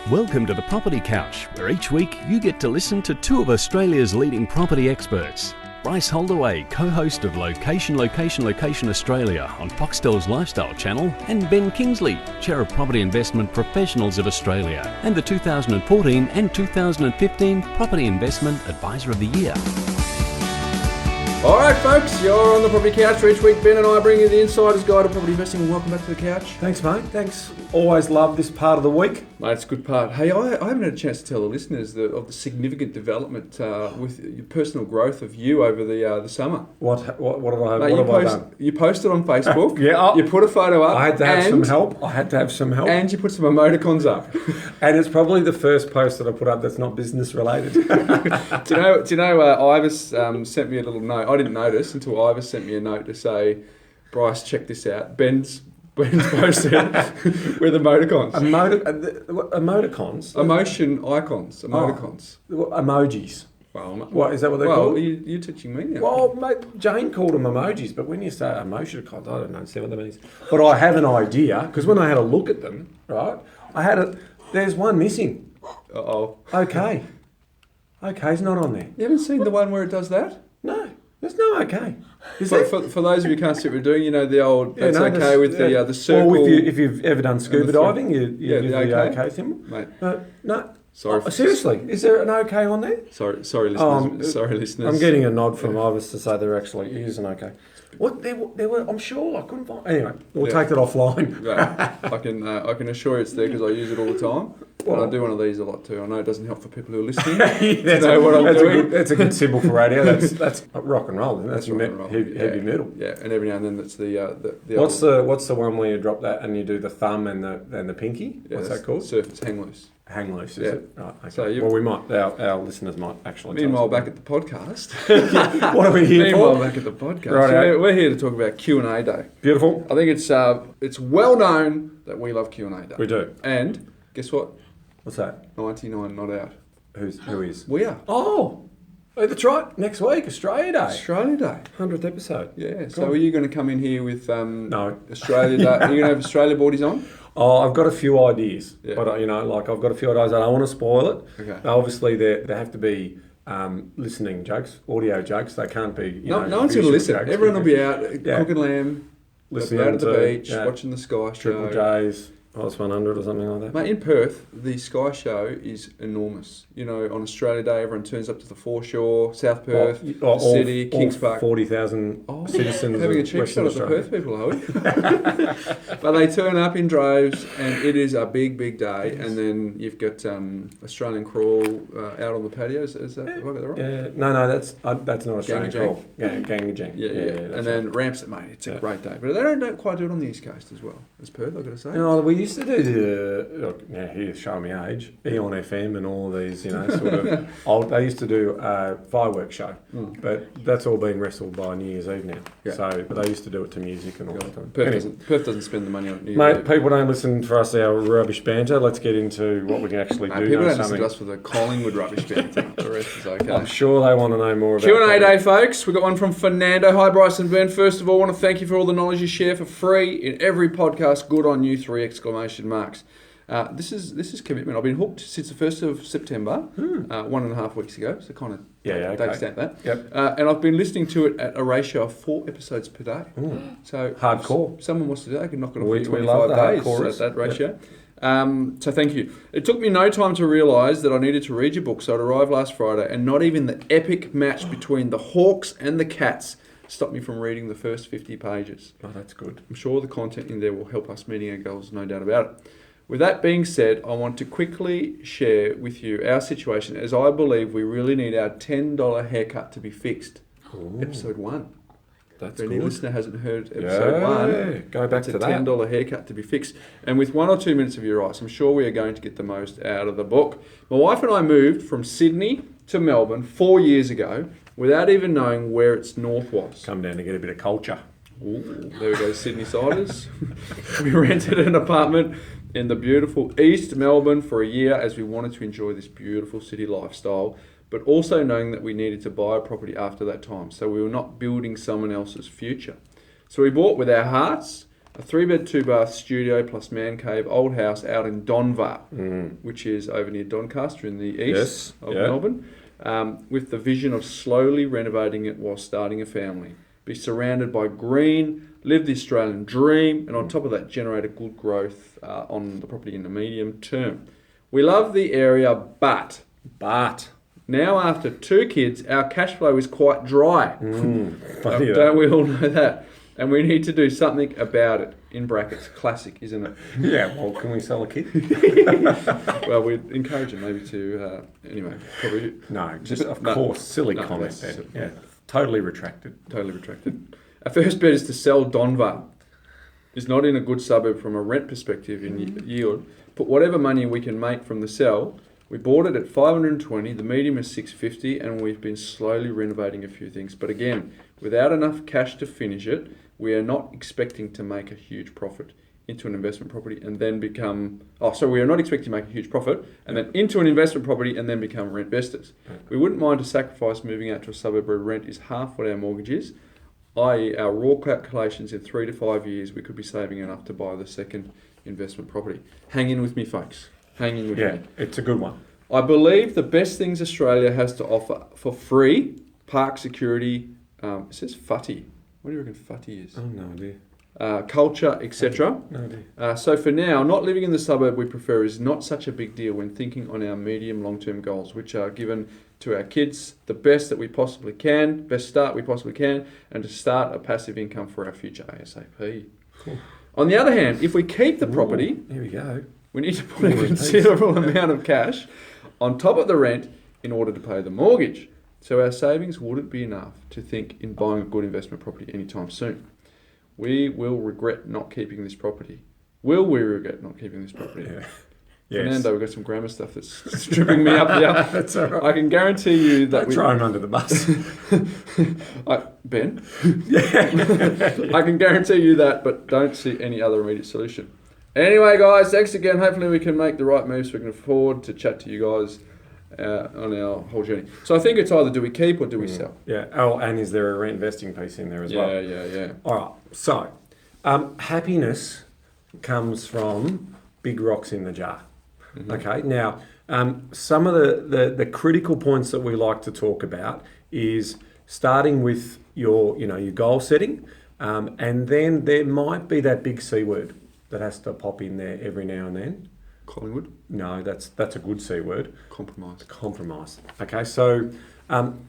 Welcome to the Property Couch, where each week you get to listen to two of Australia's leading property experts. Bryce Holdaway, co-host of Location Australia on Foxtel's Lifestyle Channel, and Ben Kingsley, Chair of Property Investment Professionals of Australia, and the 2014 and 2015 Property Investment Advisor of the Year. All right, folks, you're on the Property Couch. Each week, Ben and I bring you the insider's guide to property investing. Welcome back to the couch. Thanks, mate. Thanks. Always love this part of the week. Mate, it's a good part. Hey, I haven't had a chance to tell the listeners of the significant development with your personal growth of you over the summer. What have I done? You posted on Facebook. Yeah. You put a photo up. I had to have some help. And you put some emoticons up. And it's probably the first post that I put up that's not business related. Do you know? Ivis sent me a little note. I didn't notice until Ivis sent me a note to say, Bryce, check this out. Ben's posted with emoticons. Emoticons? Emotion icons. Emoticons. Emojis. Well, what is that? What they're called? You're teaching me now. Well, mate, Jane called them emojis, but when you say emoticons, I don't understand what that means. But I have an idea because when I had a look at them, right, there's one missing. Okay, it's not on there. You haven't seen the one where it does that? No. There's no okay. For those of you who can't see what we're doing, you know the old the circle. Or if you've ever done scuba diving, you do the okay symbol. Mate. No. Sorry. Seriously, is there an okay on there? Sorry, listeners. Sorry, listeners. I'm getting a nod from Ivis to say there actually is an okay. What there were? I'm sure I couldn't find. Anyway, we'll take that offline. Right. I can assure you it's there because I use it all the time. Well, and I do one of these a lot too. I know it doesn't help for people who are listening. That's a good symbol for radio. That's rock and roll. That's rock and roll. Heavy metal. Yeah, and every now and then that's the What's the one where you drop that and you do the thumb and the pinky? Yeah, what's that called? Surface hang loose. Hang loose, is it? Right, okay. So we might. Our listeners might actually. Meanwhile, back at the podcast. What are we here for? Meanwhile, back at the podcast. Right, so we're here to talk about Q&A Day. Beautiful. I think it's well known that we love Q&A Day. We do. And guess what? What's that? 99 not out. Who is? We are. Oh, that's right. Next week, Australia Day. Australia Day. 100th episode. Yeah. So are you going to come in here with no Australia Day? Are you going to have Australia boardies on? Oh, I've got a few ideas, but I've got a few ideas. I don't want to spoil it. Okay. Obviously, there have to be listening jokes, audio jokes. They can't be. No one's going to listen. Everyone will be out cooking lamb, listening out at the beach, watching the Sky Triple Show. J's. Plus 100 or something like that. Mate, in Perth, the Sky Show is enormous. You know, on Australia Day, everyone turns up to the foreshore, South Perth, the city, Kings Park. 40,000 citizens having a cheap shot at the Perth people, are we? But they turn up in droves, and it is a big, big day. And then you've got Australian crawl out on the patios. Is that, have I got that right? Yeah. No, that's not Australian crawl. Gangagang. Yeah. And then ramps it, mate. It's a great day. But they don't quite do it on the East Coast as well as Perth, I've got to say. No, we used to do here's showing me age, Eon FM and all these, sort of old. They used to do a fireworks show, but that's all being wrestled by New Year's Eve now. Yeah. So, but they used to do it to music and all that time. Perth doesn't spend the money on New Year's Mate, people don't listen for us, our rubbish banter. Let's get into what we can actually do. People don't listen to us for the Collingwood rubbish banter. The rest is okay. I'm sure they want to know more about Q&A Day, folks. We've got one from Fernando. Hi, Bryce and Ben. First of all, I want to thank you for all the knowledge you share for free in every podcast. Good on you, 3 exclamation marks. This is commitment. I've been hooked since the 1st of September, 1.5 weeks ago, so kind of date stamp that. Yep. And I've been listening to it at a ratio of 4 episodes per day. So hardcore. If someone wants to do that, I can knock it off in 25 days at that ratio. Yep. So thank you. It took me no time to realise that I needed to read your book, so it arrived last Friday, and not even the epic match between the Hawks and the Cats stopped me from reading the first 50 pages. Oh, that's good. I'm sure the content in there will help us meeting our goals, no doubt about it. With that being said, I want to quickly share with you our situation, as I believe we really need our $10 haircut to be fixed. Ooh. Episode 1. That's if any good. listener hasn't heard episode 1, go back to that. $10 haircut to be fixed. And with 1 or 2 minutes of your advice, I'm sure we are going to get the most out of the book. My wife and I moved from Sydney to Melbourne 4 years ago without even knowing where its north was. Come down to get a bit of culture. Ooh, there we go, Sydney siders. We rented an apartment in the beautiful East Melbourne for a year as we wanted to enjoy this beautiful city lifestyle, but also knowing that we needed to buy a property after that time, so we were not building someone else's future. So we bought with our hearts, a 3-bed, 2-bath studio plus man cave old house out in Donvar, which is over near Doncaster in the east of Melbourne, with the vision of slowly renovating it while starting a family. Be surrounded by green, live the Australian dream, and on top of that, generate a good growth on the property in the medium term. We love the area, but now after 2 kids, our cash flow is quite dry. Don't we all know that? And we need to do something about it. In brackets, classic, isn't it? Yeah, well, can we sell a kid? Well, we'd encourage them maybe to, anyway, probably... No, just, of course, silly comment there. Yeah, totally retracted. Totally retracted. Our first bet is to sell Donvar. It's not in a good suburb from a rent perspective in yield. Put whatever money we can make from the sell. We bought it at 520, the medium is 650, and we've been slowly renovating a few things. But again, without enough cash to finish it, we are not expecting to make a huge profit into an investment property and then become... we are not expecting to make a huge profit and then into an investment property and then become rent investors. We wouldn't mind to sacrifice moving out to a suburb where rent is half what our mortgage is, i.e. our raw calculations in 3 to 5 years, we could be saving enough to buy the second investment property. Hang in with me, folks. Hang in with me. Yeah, it's a good one. I believe the best things Australia has to offer for free, park security, it says footy. What do you reckon footy is? Oh, no idea. Culture, etc. No idea. So for now, not living in the suburb we prefer is not such a big deal when thinking on our medium long-term goals, which are given to our kids the best that we possibly can, best start we possibly can, and to start a passive income for our future ASAP. Cool. On the other hand, if we keep the property, here we go. We need to put a considerable amount of cash on top of the rent in order to pay the mortgage. So our savings wouldn't be enough to think in buying a good investment property anytime soon. We will regret not keeping this property. Will we regret not keeping this property? Yeah. Yes. Fernando, we've got some grammar stuff that's tripping me up here. That's all right. I can guarantee you that... Don't throw him under the bus. Ben? Yeah. I can guarantee you that, but don't see any other immediate solution. Anyway, guys, thanks again. Hopefully we can make the right moves so we can afford to chat to you guys on our whole journey. So I think it's either do we keep or do we sell? Yeah. Oh, and is there a reinvesting piece in there as well? Yeah. All right. So, happiness comes from big rocks in the jar. Mm-hmm. Okay. Now, some of the critical points that we like to talk about is starting with your goal setting, and then there might be that big C word that has to pop in there every now and then. Collingwood? No, that's a good C word. Compromise. Okay, so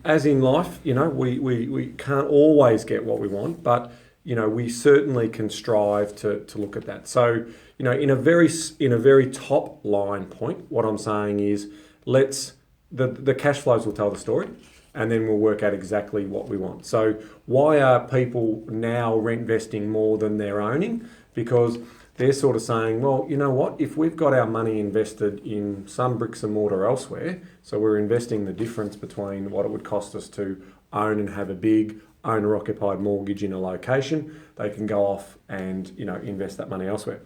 as in life, we can't always get what we want, but we certainly can strive to look at that. So in a very top line point, what I'm saying is the cash flows will tell the story, and then we'll work out exactly what we want. So why are people now rent investing more than they're owning? Because they're sort of saying, well, you know what, if we've got our money invested in some bricks and mortar elsewhere, so we're investing the difference between what it would cost us to own and have a big owner-occupied mortgage in a location, they can go off and invest that money elsewhere.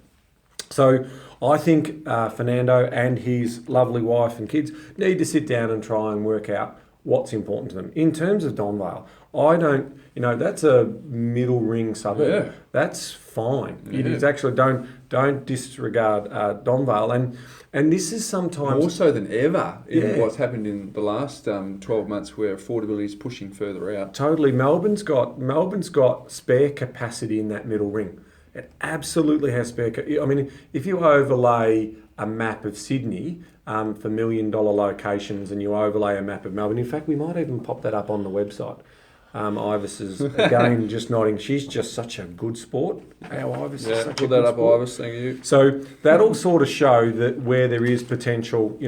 So I think Fernando and his lovely wife and kids need to sit down and try and work out what's important to them. In terms of Donvale, I don't, that's a middle ring suburb. Yeah. That's fine. Yeah. It is actually, don't disregard Donvale. And this is sometimes... More so than ever in what's happened in the last 12 months where affordability is pushing further out. Totally. Melbourne's got spare capacity in that middle ring. It absolutely has spare... I mean, if you overlay a map of Sydney for $1 million locations and you overlay a map of Melbourne, in fact, we might even pop that up on the website. Ivis is, again, just nodding. She's just such a good sport. Our Ivis is such a good sport. Ivis, thank you. So that'll sort of show that where there is potential,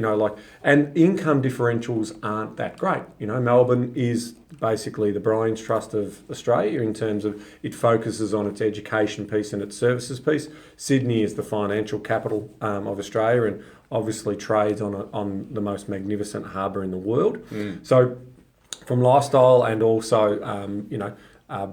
and income differentials aren't that great. Melbourne is basically the Brian's Trust of Australia in terms of it focuses on its education piece and its services piece. Sydney is the financial capital of Australia and obviously trades on the most magnificent harbour in the world. So from lifestyle and also,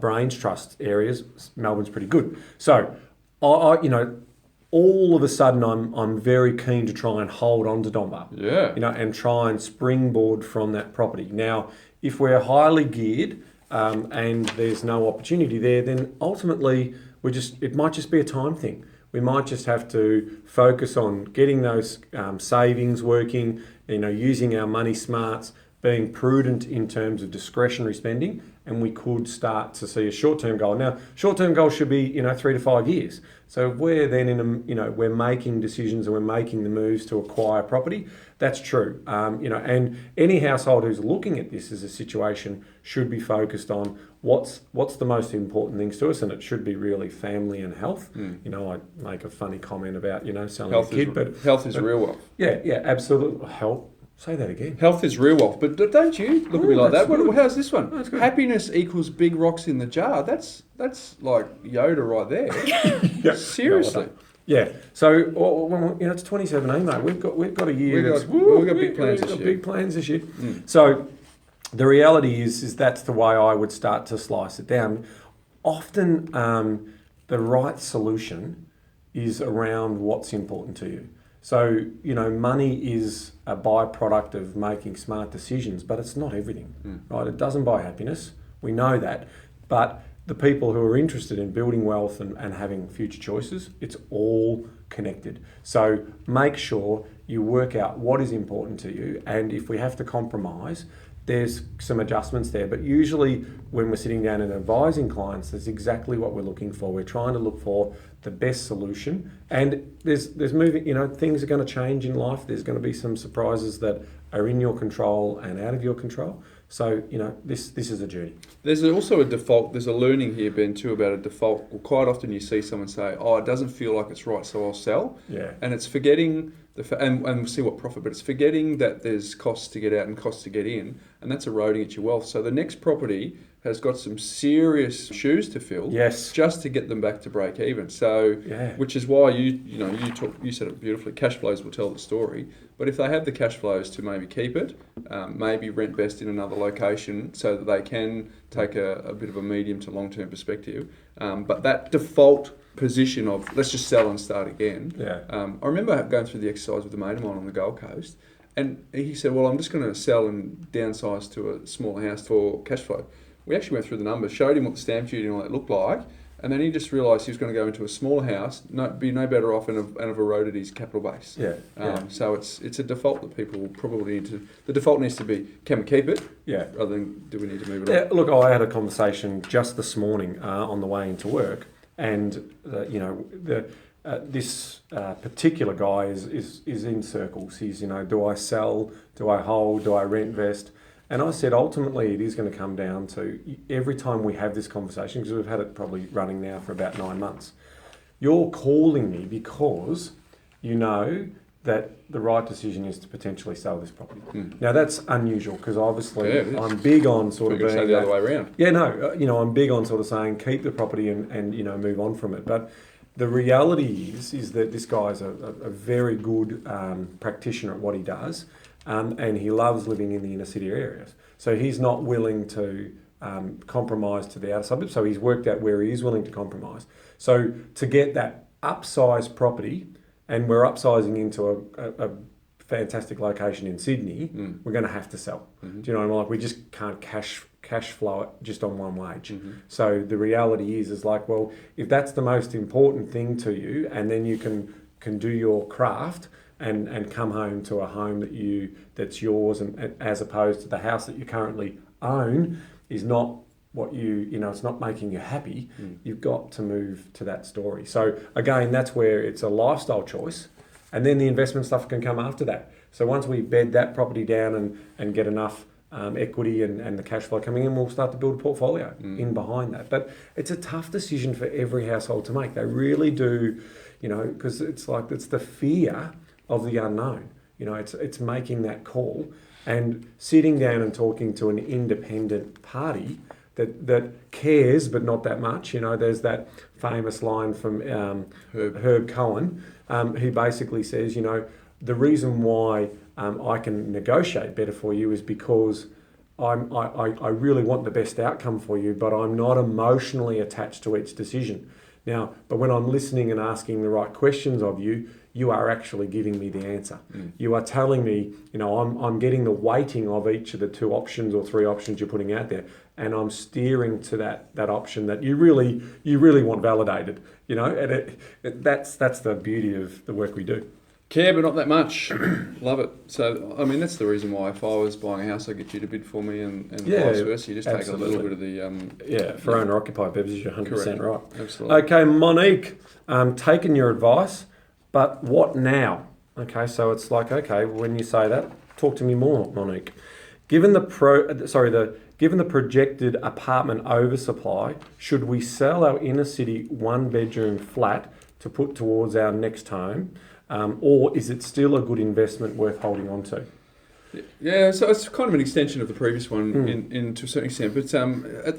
brains trust areas, Melbourne's pretty good. So, all of a sudden, I'm very keen to try and hold on to Donvale. Yeah. And try and springboard from that property. Now, if we're highly geared and there's no opportunity there, then ultimately it might just be a time thing. We might just have to focus on getting those savings working, using our money smarts, being prudent in terms of discretionary spending, and we could start to see a short-term goal. Now, short-term goal should be 3 to 5 years. So if we're then we're making decisions and we're making the moves to acquire property, that's true. And any household who's looking at this as a situation should be focused on what's the most important things to us, and it should be really family and health. I make a funny comment about selling Health a kid, but health is real wealth. Yeah, absolutely. Health. Say that again. Health is real wealth, but don't you look at me like that? How's this one? That's good. Happiness equals big rocks in the jar. That's like Yoda right there. Yeah. Seriously. Yeah. So it's 2017, mate. We've got a year. We've got big plans this year. Big plans this year. So the reality is that's the way I would start to slice it down. Often the right solution is around what's important to you. So, money is a byproduct of making smart decisions, but it's not everything, right? It doesn't buy happiness. We know that. But the people who are interested in building wealth and having future choices, it's all connected. So make sure you work out what is important to you. And if we have to compromise, there's some adjustments there. But usually when we're sitting down and advising clients, that's exactly what we're looking for. We're trying to look for the best solution. And there's moving, things are going to change in life. There's going to be some surprises that are in your control and out of your control. So, this is a journey. There's also a default. There's a learning here, Ben, too, about a default. Well, quite often you see someone say, it doesn't feel like it's right, so I'll sell. Yeah. And it's forgetting, and we'll see what profit, but it's forgetting that there's costs to get out and costs to get in, and that's eroding at your wealth. So the next property has got some serious shoes to fill, yes, just to get them back to break even. So, which is why you said it beautifully. Cash flows will tell the story. But if they have the cash flows to maybe keep it, maybe rent best in another location so that they can take a bit of a medium to long term perspective. But that default position of let's just sell and start again. Yeah. I remember going through the exercise with a mate of mine on the Gold Coast, and he said, "Well, I'm just going to sell and downsize to a smaller house for cash flow." We actually went through the numbers, showed him what the stamp duty and all that looked like, and then he just realised he was going to go into a smaller house, be no better off, and have eroded his capital base. So it's a default that people probably need to. The default needs to be, can we keep it? Yeah. Rather than do we need to move it on? Look, I had a conversation just this morning on the way into work, and this particular guy is in circles. He's do I sell? Do I hold? Do I rent vest? And I said, ultimately, it is going to come down to every time we have this conversation, because we've had it probably running now for about 9 months, you're calling me because you know that the right decision is to potentially sell this property. Now, that's unusual because obviously I'm big on sort of being say the other way around. Yeah, no, I'm big on sort of saying keep the property and move on from it. But the reality is that this guy's a very good practitioner at what he does. And he loves living in the inner city areas. So he's not willing to compromise to the outer suburbs. So he's worked out where he is willing to compromise. So to get that upsized property, and we're upsizing into a fantastic location in Sydney, we're going to have to sell. Do you know what I mean? Like we just can't cash flow it just on one wage. So the reality is like, well, if that's the most important thing to you, and then you can do your craft, and come home to a home that's yours, and as opposed to the house that you currently own is not what it's not making you happy. You've got to move to that story. So again, that's where it's a lifestyle choice, and then the investment stuff can come after that. So once we bed that property down and get enough equity and the cash flow coming in, we'll start to build a portfolio in behind that. But it's a tough decision for every household to make. They really do, because it's the fear of the unknown. It's making that call and sitting down and talking to an independent party that cares but not that much. There's that famous line from Herb Cohen, who basically says, the reason why I can negotiate better for you is because I really want the best outcome for you, but I'm not emotionally attached to each decision. Now, but when I'm listening and asking the right questions of you, you are actually giving me the answer. You are telling me, I'm getting the weighting of each of the 2 options or 3 options you're putting out there, and I'm steering to that option that you really want validated. And that's the beauty of the work we do. Care, but not that much. Love it. So, I mean, that's the reason why if I was buying a house, I'd get you to bid for me and vice versa. You just absolutely. take a little bit of the... for owner-occupied purposes, you're 100% right. Absolutely. Okay, Monique, taking your advice, but what now? Okay, so it's like, okay, when you say that, talk to me more, Monique. Given the projected apartment oversupply, should we sell our inner city 1-bedroom flat to put towards our next home? Or is it still a good investment worth holding on to? Yeah, so it's kind of an extension of the previous one in to a certain extent. But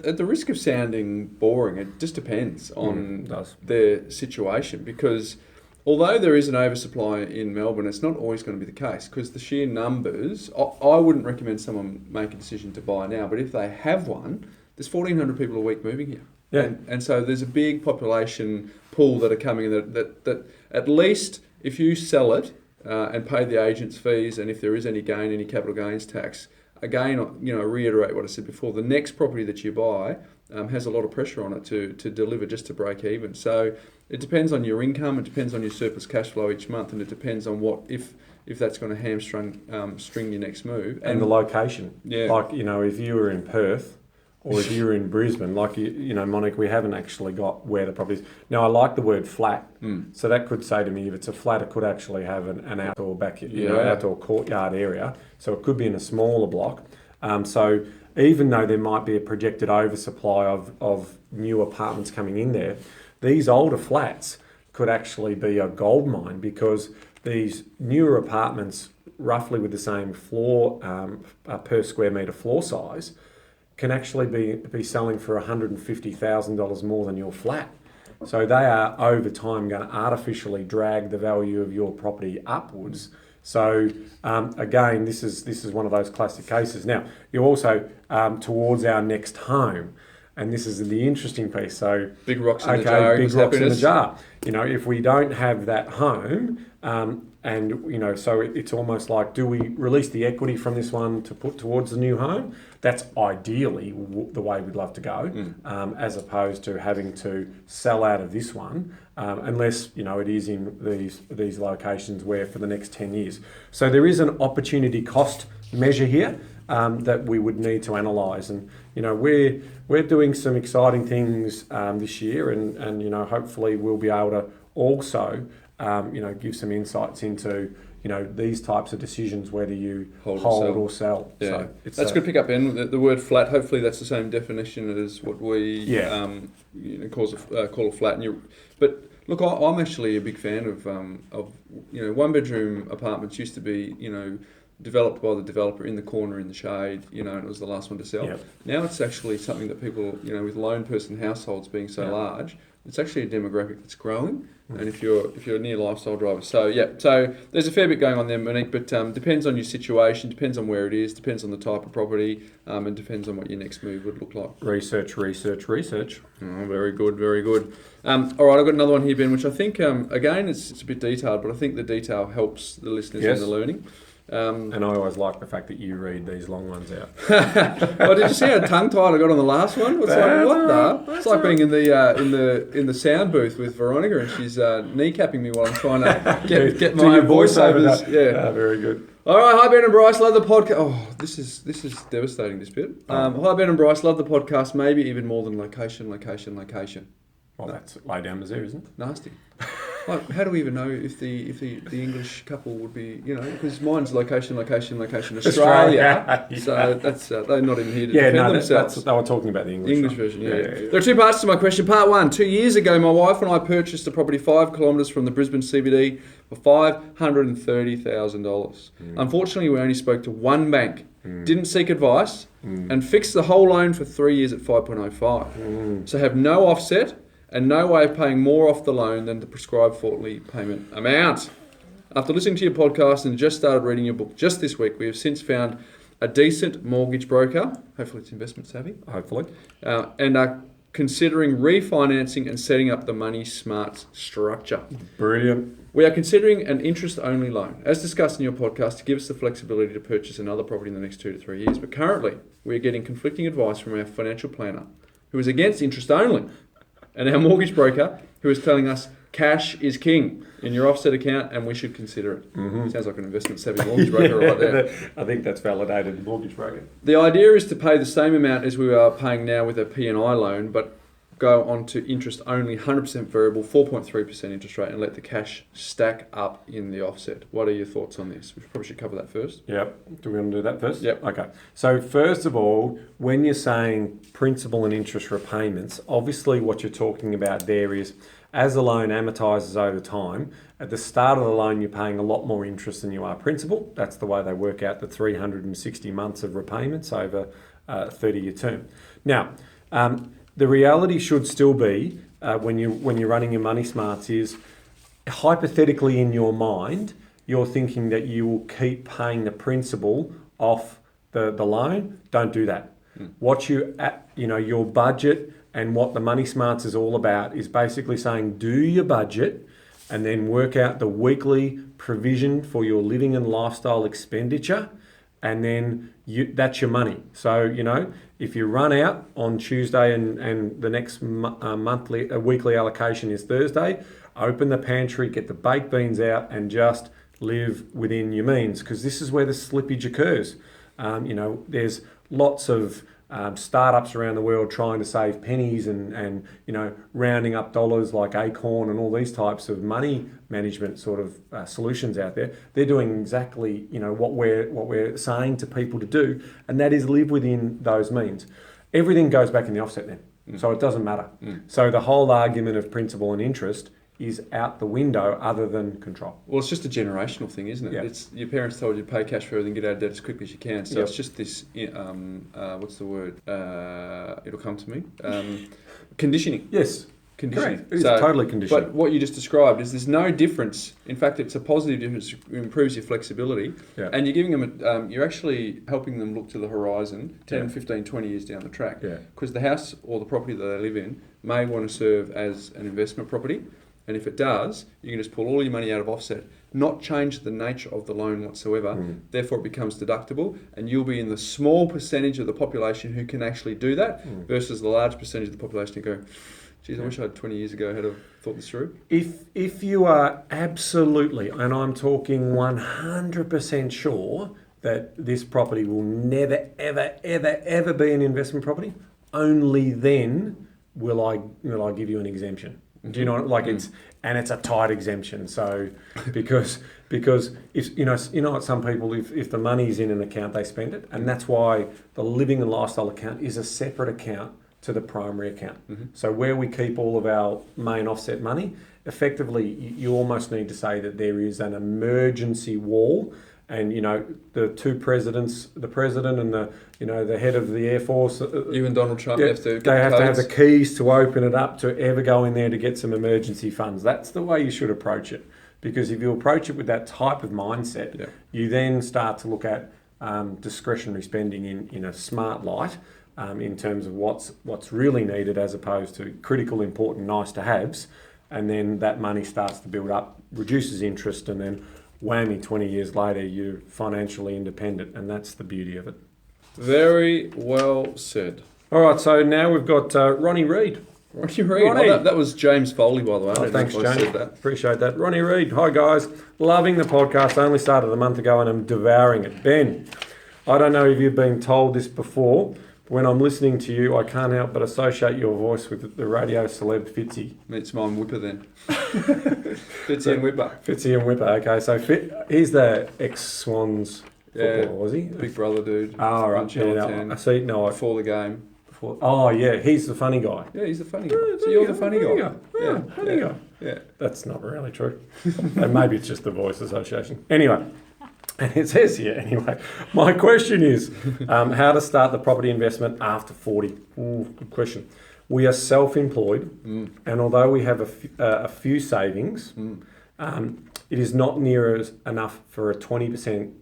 at the risk of sounding boring, it just depends on their situation. Because although there is an oversupply in Melbourne, it's not always going to be the case. Because the sheer numbers, I wouldn't recommend someone make a decision to buy now. But if they have one, there's 1,400 people a week moving here. Yeah. And so there's a big population pool that are coming in that at least... If you sell it and pay the agent's fees, and if there is any gain, any capital gains tax, again, reiterate what I said before, the next property that you buy has a lot of pressure on it to deliver just to break even. So it depends on your income, it depends on your surplus cash flow each month, and it depends on what if that's going to hamstring your next move. And the location. Yeah. Like, if you were in Perth, or if you're in Brisbane, like, Monique, we haven't actually got where the property is. Now, I like the word flat. So that could say to me, if it's a flat, it could actually have an outdoor outdoor courtyard area. So it could be in a smaller block. So even though there might be a projected oversupply of new apartments coming in there, these older flats could actually be a gold mine, because these newer apartments, roughly with the same floor per square metre floor size, can actually be selling for $150,000 more than your flat. So they are over time going to artificially drag the value of your property upwards. So again, this is one of those classic cases. Now, you're also towards our next home, and this is the interesting piece. So big rocks in the jar. Big rocks in the jar. If we don't have that home, so it's almost like, do we release the equity from this one to put towards the new home? That's ideally the way we'd love to go, as opposed to having to sell out of this one, unless it is in these locations where for the next 10 years. So there is an opportunity cost measure here that we would need to analyse, and we're doing some exciting things this year, and hopefully we'll be able to also give some insights into these types of decisions, whether you hold or sell. Yeah, so that's good pick up, Ben. The word flat. Hopefully, that's the same definition as what we call a flat. But look, I'm actually a big fan of 1-bedroom apartments. Used to be developed by the developer in the corner in the shade, and it was the last one to sell. Yep. Now it's actually something that people, with lone person households being so large, it's actually a demographic that's growing. And if you're near lifestyle drivers, so there's a fair bit going on there, Monique. But depends on your situation, depends on where it is, depends on the type of property, and depends on what your next move would look like. Research. Oh, very good, very good. All right, I've got another one here, Ben, which I think again it's a bit detailed, but I think the detail helps the listeners in the learning. And I always like the fact that you read these long ones out. Well, did you see how tongue-tied I got on the last one? It's like, what the? It's like being in the sound booth with Veronica, and she's kneecapping me while I'm trying to get my voiceovers. Yeah, very good. All right, hi Ben and Bryce, love the podcast. Oh, this is devastating. This bit. Hi Ben and Bryce, love the podcast. Maybe even more than location. Well, that's lay down the zoo, isn't it? Nasty. Like, how do we even know if the English couple would be, because mine's location, Australia. So that's they're not even here to defend themselves. They were talking about the English version. Yeah. There are two parts to my question. Part one: 2 years ago, my wife and I purchased a property 5 kilometres from the Brisbane CBD for $530,000. Unfortunately, we only spoke to one bank, didn't seek advice, and fixed the whole loan for 3 years at 5.05. So have no offset and no way of paying more off the loan than the prescribed quarterly payment amount. After listening to your podcast and just started reading your book just this week, we have since found a decent mortgage broker, hopefully it's investment savvy, hopefully, and are considering refinancing and setting up the Money Smarts structure. Brilliant. We are considering an interest-only loan, as discussed in your podcast, to give us the flexibility to purchase another property in the next 2 to 3 years. But currently, we are getting conflicting advice from our financial planner, who is against interest only, and our mortgage broker, who is telling us cash is king in your offset account and we should consider it. Sounds like an investment-savvy mortgage broker right there. I think that's validated mortgage broker. The idea is to pay the same amount as we are paying now with a P&I loan, but go on to interest only, 100% variable, 4.3% interest rate, and let the cash stack up in the offset. What are your thoughts on this? We probably should cover that first. Yep. Do we want to do that first? Yep. Okay. So first of all, when you're saying principal and interest repayments, obviously what you're talking about there is as the loan amortises over time, at the start of the loan you're paying a lot more interest than you are principal. That's the way they work out the 360 months of repayments over a 30-year term. Now, the reality should still be, when you're running your Money Smarts, is hypothetically in your mind, you're thinking that you will keep paying the principal off the loan. Don't do that. What your budget and what the Money Smarts is all about is basically saying do your budget and then work out the weekly provision for your living and lifestyle expenditure, and then that's your money. So, if you run out on Tuesday and the next weekly allocation is Thursday, open the pantry, get the baked beans out and just live within your means, because this is where the slippage occurs. There's lots of startups around the world trying to save pennies and rounding up dollars like Acorn and all these types of money management sort of solutions out there. They're doing exactly what we're saying to people to do, and that is live within those means. Everything goes back in the offset then, so it doesn't matter. So the whole argument of principal and interest is out the window, other than control. Well, it's just a generational thing, isn't it? Yeah. It's your parents told you to pay cash for everything, get out of debt as quickly as you can. So It's just this, what's the word? It'll come to me. Conditioning. Yes. Conditioning. Correct. It's totally conditioning. But what you just described is there's no difference. In fact, it's a positive difference. It improves your flexibility. Yeah. And you're giving them, you're actually helping them look to the horizon 10, 15, 20 years down the track. Yeah. Because the house or the property that they live in may want to serve as an investment property. And if it does, you can just pull all your money out of offset, not change the nature of the loan whatsoever. Therefore, it becomes deductible, and you'll be in the small percentage of the population who can actually do that versus the large percentage of the population who go, geez, I wish I had 20 years ago had have thought this through. If you are absolutely, and I'm talking 100% sure that this property will never, ever, ever, ever be an investment property, only then will I give you an exemption. Do you know it's a tight exemption. So because if what some people, if the money's in an account, they spend it, and that's why the living and lifestyle account is a separate account to the primary account. So where we keep all of our main offset money, effectively you almost need to say that there is an emergency wall. And the two presidents, the president and the head of the Air Force, you and Donald Trump have to. They have to have the keys to open it up to ever go in there to get some emergency funds. That's the way you should approach it, because if you approach it with that type of mindset, you then start to look at discretionary spending in a smart light, in terms of what's really needed as opposed to critical, important, nice to haves, and then that money starts to build up, reduces interest, and then whammy, 20 years later, you're financially independent, and that's the beauty of it. Very well said. All right, so now we've got Ronnie Reid. Ronnie Reid. Oh, that was James Foley, by the way. Thanks, James. Appreciate that. Ronnie Reid. Hi, guys. Loving the podcast. Only started a month ago, and I'm devouring it. Ben, I don't know if you've been told this before. When I'm listening to you, I can't help but associate your voice with the radio celeb Fitzy. It's mine Whipper then. Fitzy and Whipper. Fitzy and Whipper, okay. So he's the ex-Swans footballer, was he? Big brother dude. Oh, right. I see. No, before the game. Oh, yeah. He's the funny guy. Yeah, he's the funny guy. So you're the funny guy. Yeah, funny guy. Yeah. That's not really true. And maybe it's just the voice association. Anyway. And it says here, anyway, my question is how to start the property investment after 40. Good question. We are self-employed, and although we have a few savings, it is not near as enough for a 20%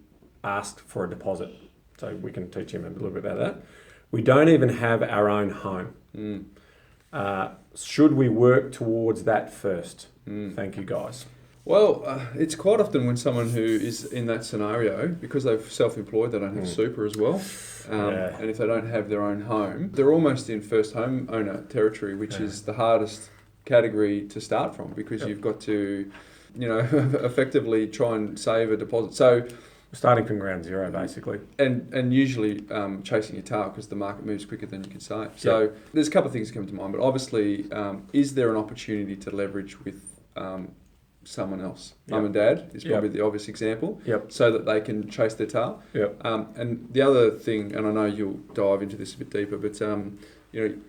asked for a deposit. So we can teach him a little bit about that. We don't even have our own home. Should we work towards that first? Thank you, guys. Well, it's quite often when someone who is in that scenario, because they're self-employed, they don't have super as well. And if they don't have their own home, they're almost in first home owner territory, which is the hardest category to start from, because you've got to, effectively try and save a deposit. So starting from ground zero, basically. And usually chasing your tail, because the market moves quicker than you can save. So there's a couple of things that come to mind, but obviously, is there an opportunity to leverage with someone else? Mum and dad is probably the obvious example, so that they can chase their tail. And the other thing, and I know you'll dive into this a bit deeper, but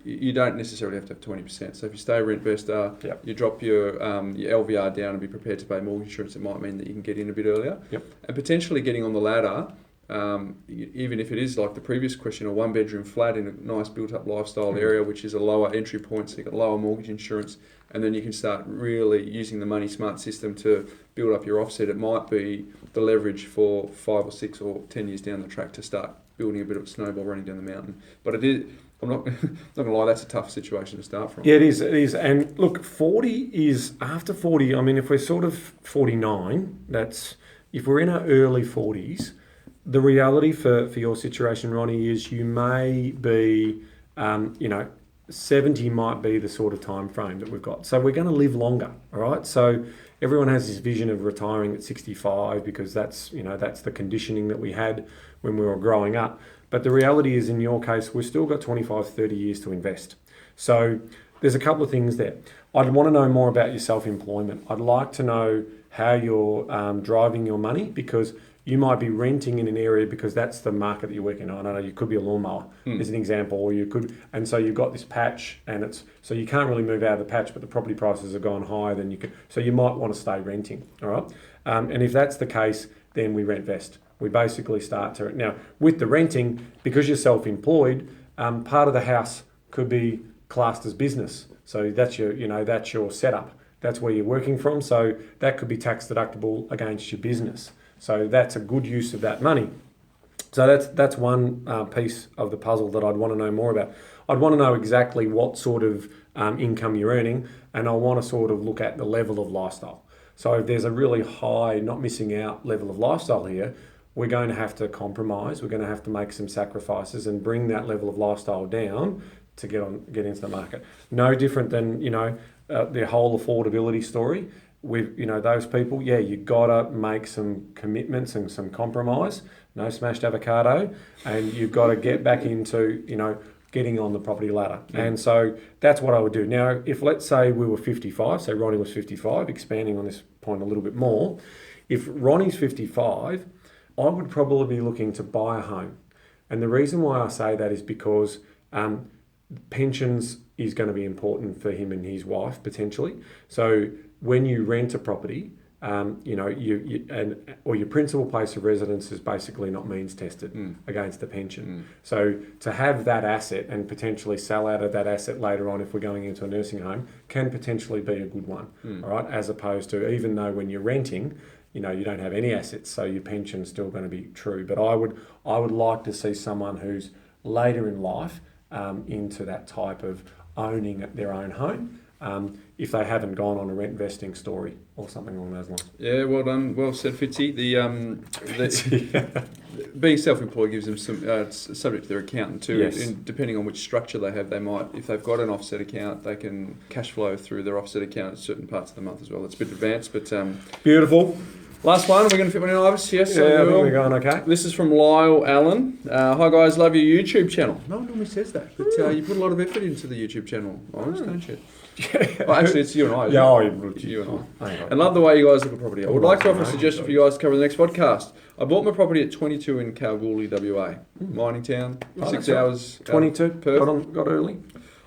you don't necessarily have to have 20%. So if you stay a rent investor, you drop your LVR down and be prepared to pay mortgage insurance, it might mean that you can get in a bit earlier. And potentially getting on the ladder, even if it is like the previous question, a 1-bedroom flat in a nice built-up lifestyle area, which is a lower entry point, so you've got lower mortgage insurance, and then you can start really using the Money Smart system to build up your offset. It might be the leverage for 5 or 6 or 10 years down the track to start building a bit of a snowball running down the mountain. But it is, I'm not gonna lie, that's a tough situation to start from. Yeah, it is. And look, 40 is, after 40, I mean, if we're sort of 49, if we're in our early 40s, the reality for your situation, Ronnie, is you may be, 70 might be the sort of time frame that we've got. So we're going to live longer, all right? So everyone has this vision of retiring at 65 because that's the conditioning that we had when we were growing up. But the reality is, in your case, we've still got 25, 30 years to invest. So there's a couple of things there. I'd want to know more about your self-employment. I'd like to know how you're driving your money, because you might be renting in an area because that's the market that you're working on. I don't know, you could be a lawnmower as an example, or you could, and so you've got this patch, and so you can't really move out of the patch, but the property prices have gone higher than you could, so you might want to stay renting, all right? And if that's the case, then we rent vest. We basically start to, now with the renting, because you're self-employed, part of the house could be classed as business. So that's your setup. That's where you're working from. So that could be tax deductible against your business. So that's a good use of that money. So that's one piece of the puzzle that I'd want to know more about. I'd want to know exactly what sort of income you're earning, and I want to sort of look at the level of lifestyle. So if there's a really high, not missing out level of lifestyle here, we're going to have to compromise. We're going to have to make some sacrifices and bring that level of lifestyle down to get into the market. No different than the whole affordability story. With those people, you gotta make some commitments and some compromise. No smashed avocado, and you've got to get back into getting on the property ladder. And so that's what I would do. Now, if let's say we were 55, so Ronnie was 55, expanding on this point a little bit more. If Ronnie's 55, I would probably be looking to buy a home, and the reason why I say that is because pensions is going to be important for him and his wife potentially. So when you rent a property, or your principal place of residence is basically not means tested against the pension. So to have that asset and potentially sell out of that asset later on if we're going into a nursing home can potentially be a good one, all right? As opposed to, even though when you're renting, you don't have any assets, so your pension's still going to be true. But I would like to see someone who's later in life into that type of owning their own home. If they haven't gone on a rent investing story or something along those lines. Yeah, well done, well said, Fitzy. Being self-employed gives them some subject to their accountant too. Yes. And depending on which structure they have, they might, if they've got an offset account, they can cash flow through their offset account at certain parts of the month as well. It's a bit advanced, but beautiful. Last one, we're going to fit one in, Ivis? Yes, yeah, I think we're going okay. This is from Lyle Allen. Hi guys, love your YouTube channel. No one normally says that, but you put a lot of effort into the YouTube channel, Ivis, don't you? Well, actually, it's you and I. You and I. And love the way you guys look at property. I would like to offer a suggestion for you guys to cover the next podcast. I bought my property at 22 in Kalgoorlie, WA. Mining town, 6 hours. 22, Perth. Got early.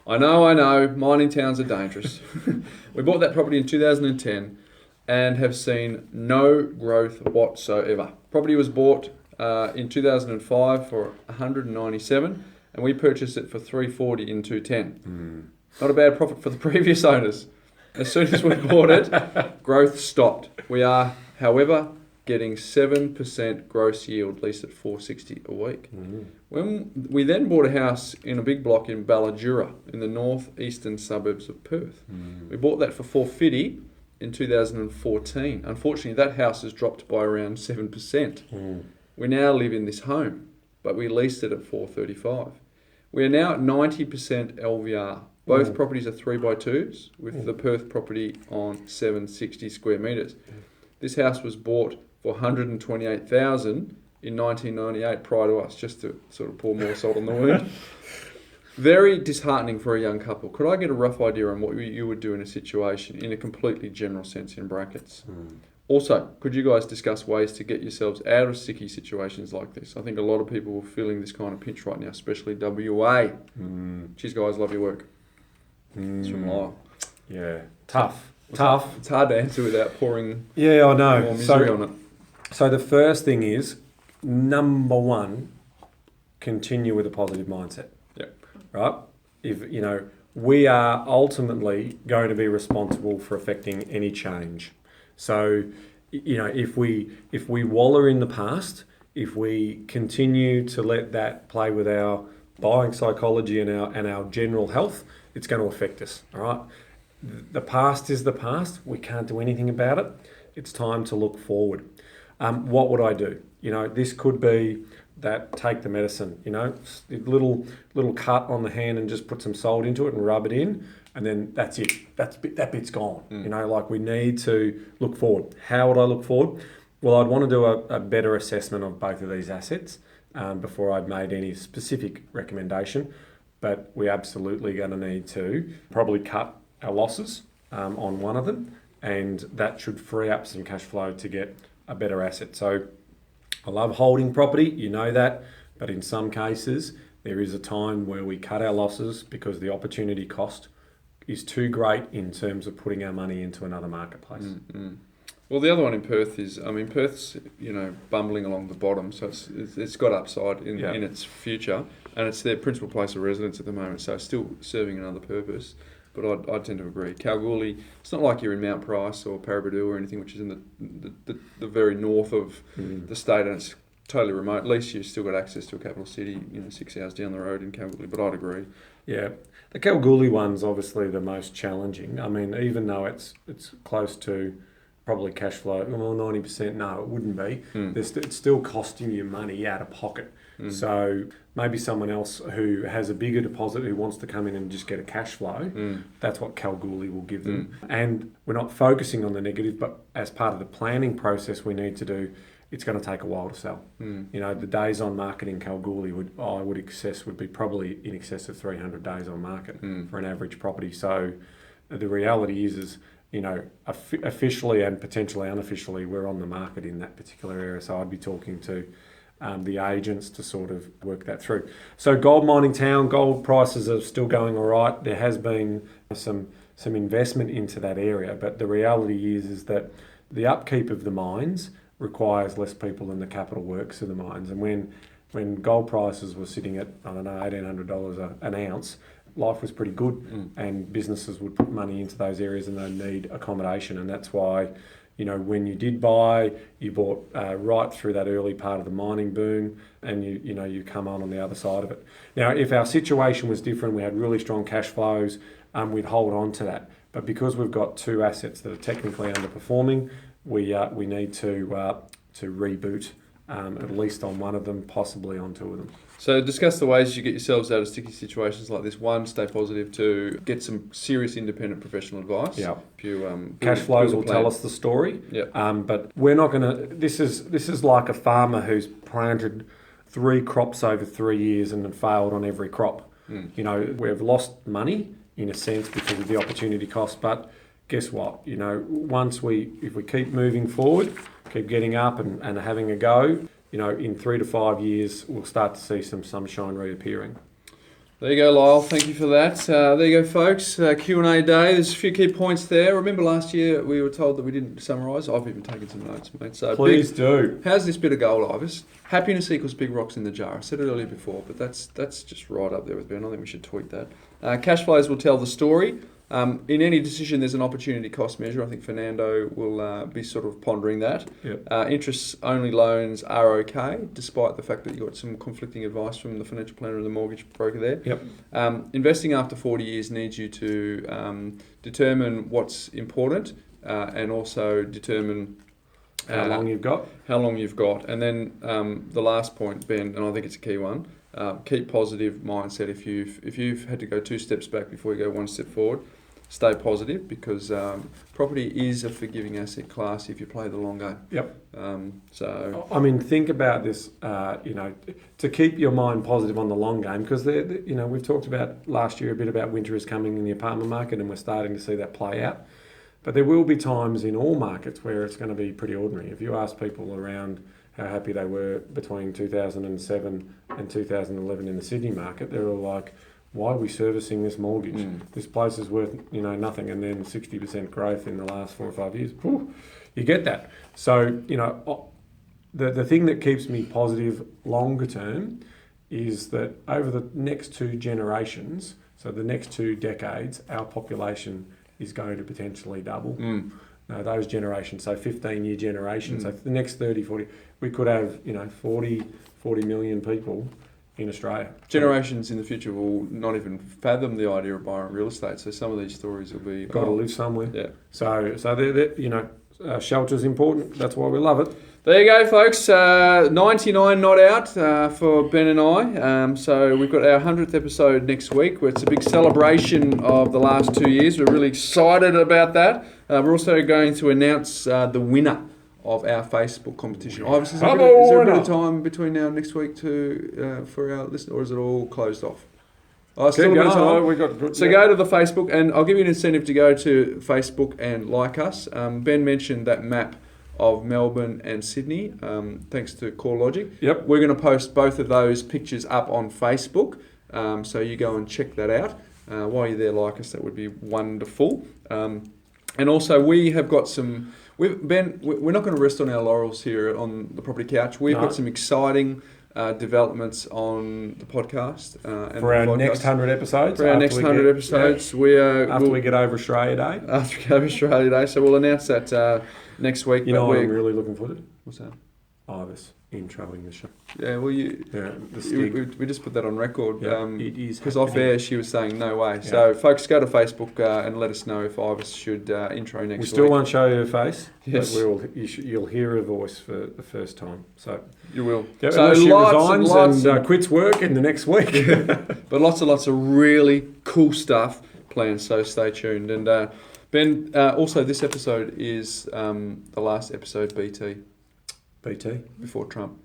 I know. Mining towns are dangerous. We bought that property in 2010 and have seen no growth whatsoever. Property was bought in 2005 for 197, and we purchased it for 340 in 2010. Not a bad profit for the previous owners. As soon as we bought it, growth stopped. We are, however, getting 7% gross yield, leased at $460 a week. When we then bought a house in a big block in Balladura in the northeastern suburbs of Perth. We bought that for $450 in 2014. Unfortunately, that house has dropped by around 7%. We now live in this home, but we leased it at $435. We are now at 90% LVR. Both properties are 3x2s, with the Perth property on 760 square metres. This house was bought for $128,000 in 1998 prior to us, just to sort of pour more salt on the wound. Very disheartening for a young couple. Could I get a rough idea on what you would do in a situation, in a completely general sense, in brackets? Also, could you guys discuss ways to get yourselves out of sticky situations like this? I think a lot of people are feeling this kind of pinch right now, especially WA. Cheers, guys. Love your work. It's from Lyle. Yeah. Tough. It's hard to answer without pouring Yeah, I know. more misery on it. So the first thing is, number one, continue with a positive mindset. Yep. Right? If we are ultimately going to be responsible for affecting any change. So, if we wallow in the past, if we continue to let that play with our buying psychology and our general health, it's going to affect us. All right. The past is the past. We can't do anything about it. It's time to look forward. What would I do? This could be that take the medicine, little cut on the hand and just put some salt into it and rub it in, and then that's it. That bit's gone. We need to look forward. How would I look forward? Well, I'd want to do a better assessment of both of these assets before I'd made any specific recommendation, but we're absolutely going to need to probably cut our losses on one of them, and that should free up some cash flow to get a better asset. So I love holding property, that, but in some cases there is a time where we cut our losses because the opportunity cost is too great in terms of putting our money into another marketplace. Well, the other one in Perth is, Perth's, bumbling along the bottom, so it's got upside in its future, and it's their principal place of residence at the moment, so it's still serving another purpose. But I tend to agree. Kalgoorlie, it's not like you're in Mount Price or Paraburdoo or anything, which is in the very north of the state, and it's totally remote. At least you've still got access to a capital city, 6 hours down the road in Kalgoorlie, but I'd agree. Yeah. The Kalgoorlie one's obviously the most challenging. Even though it's close to probably cash flow, 90%, no, it wouldn't be. It's still costing you money out of pocket. So maybe someone else who has a bigger deposit who wants to come in and just get a cash flow, that's what Kalgoorlie will give them. And we're not focusing on the negative, but as part of the planning process we need to do, it's going to take a while to sell. The days on market in Kalgoorlie would be probably in excess of 300 days on market for an average property. So the reality is officially and potentially unofficially, we're on the market in that particular area. So I'd be talking to the agents to sort of work that through. So gold mining town, gold prices are still going all right. There has been some investment into that area, but the reality is that the upkeep of the mines requires less people than the capital works of the mines. And when gold prices were sitting at, $1,800 an ounce, life was pretty good, and businesses would put money into those areas and they need accommodation. And that's why, when you did buy, you bought right through that early part of the mining boom, and you come on the other side of it. Now, if our situation was different, we had really strong cash flows, we'd hold on to that. But because we've got two assets that are technically underperforming, we need to reboot at least on one of them, possibly on two of them. So discuss the ways you get yourselves out of sticky situations like this. 1, stay positive. 2, get some serious independent professional advice. Yeah. Cash flows will tell us the story. Yeah. But we're not going to. This is like a farmer who's planted 3 crops over 3 years and failed on every crop. We've lost money in a sense because of the opportunity cost, but guess what? If we keep moving forward, keep getting up and having a go, in 3 to 5 years, we'll start to see some sunshine reappearing. There you go, Lyle. Thank you for that. There you go, folks. Q&A day. There's a few key points there. Remember last year we were told that we didn't summarise. I've even taken some notes, mate. So please do. How's this bit of gold, Ivis? Happiness equals big rocks in the jar. I said it earlier before, but that's just right up there with Ben. I think we should tweet that. Cash flows will tell the story. In any decision, there's an opportunity cost measure. I think Fernando will be sort of pondering that. Yep. Interest-only loans are okay, despite the fact that you got some conflicting advice from the financial planner and the mortgage broker there. Yep. Investing after 40 years needs you to determine what's important and also determine How long you've got. How long you've got. And then the last point, Ben, and I think it's a key one, keep positive mindset. If you've had to go 2 steps back before you go 1 step forward, stay positive, because property is a forgiving asset class if you play the long game. Yep. So I mean, think about this, to keep your mind positive on the long game, because we've talked about last year a bit about winter is coming in the apartment market, and we're starting to see that play out. But there will be times in all markets where it's going to be pretty ordinary. If you ask people around how happy they were between 2007 and 2011 in the Sydney market, they're all like, why are we servicing this mortgage? This place is worth nothing, and then 60% growth in the last 4 or 5 years. Whew, you get that. So, the thing that keeps me positive longer term is that over the next 2 generations, so the next 2 decades, our population is going to potentially double. Those generations, so 15-year generations, so for the next 30, 40, we could have 40 million people in Australia. Generations in the future will not even fathom the idea of buying real estate. So some of these stories will be Got to live somewhere. Yeah. So shelter's important. That's why we love it. There you go, folks. 99 not out for Ben and I. So we've got our 100th episode next week, where it's a big celebration of the last 2 years. We're really excited about that. We're also going to announce the winner of our Facebook competition. Ives, is there a bit of time between now and next week for our listeners, or is it all closed off? Still a bit of time. Go to the Facebook, and I'll give you an incentive to go to Facebook and like us. Ben mentioned that map of Melbourne and Sydney, thanks to CoreLogic. Yep. We're going to post both of those pictures up on Facebook, so you go and check that out. While you're there, like us, that would be wonderful. And also, we have got some... Ben, we're not going to rest on our laurels here on the Property Couch. We've got some exciting developments on the podcast. And for our next 100 episodes. For our next 100 episodes. Yeah. After we get over Australia Day. After we get over Australia Day. So we'll announce that next week. You know what I'm really looking forward to? What's that? Ives introing the show. Yeah, well, we just put that on record. It is. Because off air she was saying no way. Yeah. So, folks, go to Facebook and let us know if Ives should intro next week. We still won't show you her face, yes. but you'll hear her voice for the first time. So you will. Yeah, so she resigns and quits work in the next week. But lots and lots of really cool stuff planned. So stay tuned. And Ben, also this episode is the last episode BT. Before Trump.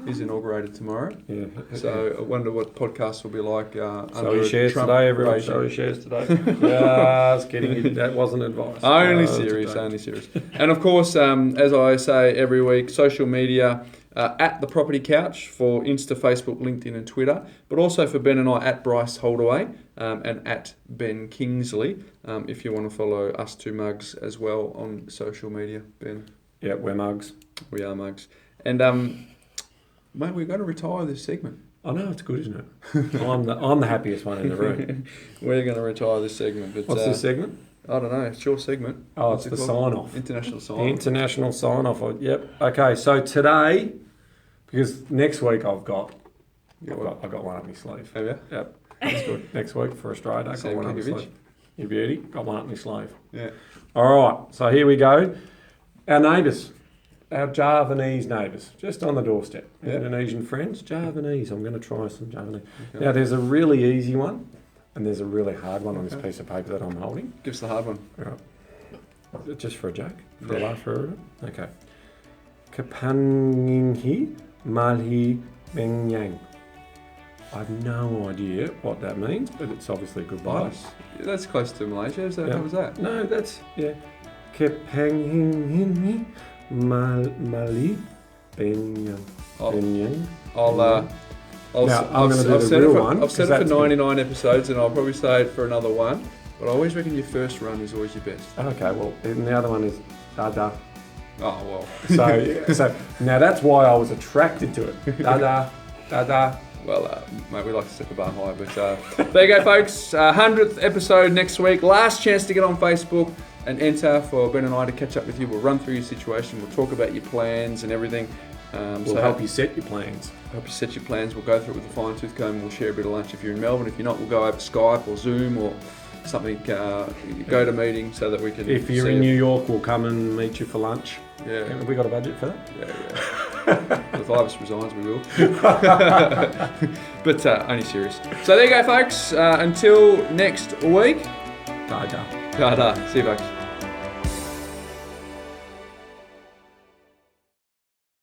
He's inaugurated tomorrow. Yeah. So I wonder what podcasts will be like So he shares Trump today, everyone. regime. So he shares today. Just kidding. That wasn't advice. Only serious. And of course, as I say every week, social media at The Property Couch for Insta, Facebook, LinkedIn and Twitter, but also for Ben and I at Bryce Holdaway and at Ben Kingsley, if you want to follow us 2 mugs as well on social media, Ben. Yeah, we're mugs. We are mugs. And mate, we're going to retire this segment. I know, it's good, isn't it? I'm the happiest one in the room. We're going to retire this segment. But, What's this segment? I don't know. It's your segment. Oh, it's the sign-off. International sign-off. International sign-off. Yep. Okay, so today, because next week I've got one up my sleeve. Have you? Yep. That's good. Next week for Australia Day, got one up my sleeve. You beauty, got one up my sleeve. Yeah. All right, so here we go. Our neighbours. Our Javanese neighbours, just on the doorstep. Yeah. Indonesian friends, Javanese. I'm going to try some Javanese. Okay. Now, there's a really easy one, and there's a really hard one on this piece of paper that I'm holding. Give us the hard one. All right. Just for a joke? For a laugh for everyone? Okay. Kapaninghi malhi benyang. I have no idea what that means, but it's obviously goodbye. Nice. Yeah, that's close to Malaysia. How was that? No, that's, yeah. Kapaninghi Mali Benyang. I've said it for 99 episodes, and I'll probably say it for another one. But I always reckon your first run is always your best. Okay, well, and the other one is Dada. Oh well. So now that's why I was attracted to it. Dada. Well, mate, we like to set the bar high, but there you go, folks. 100th episode next week. Last chance to get on Facebook and enter for Ben and I to catch up with you. We'll run through your situation. We'll talk about your plans and everything. We'll help you set your plans. Help you set your plans. We'll go through it with a fine-tooth comb. We'll share a bit of lunch if you're in Melbourne. If you're not, we'll go over Skype or Zoom or something. Go to meeting so that we can. If you're in New York, we'll come and meet you for lunch. Yeah. Have we got a budget for that? Yeah. If Ivis resigns, we will. But only serious. So there you go, folks. Until next week. Ta-ta. Ta-ta. See you, folks.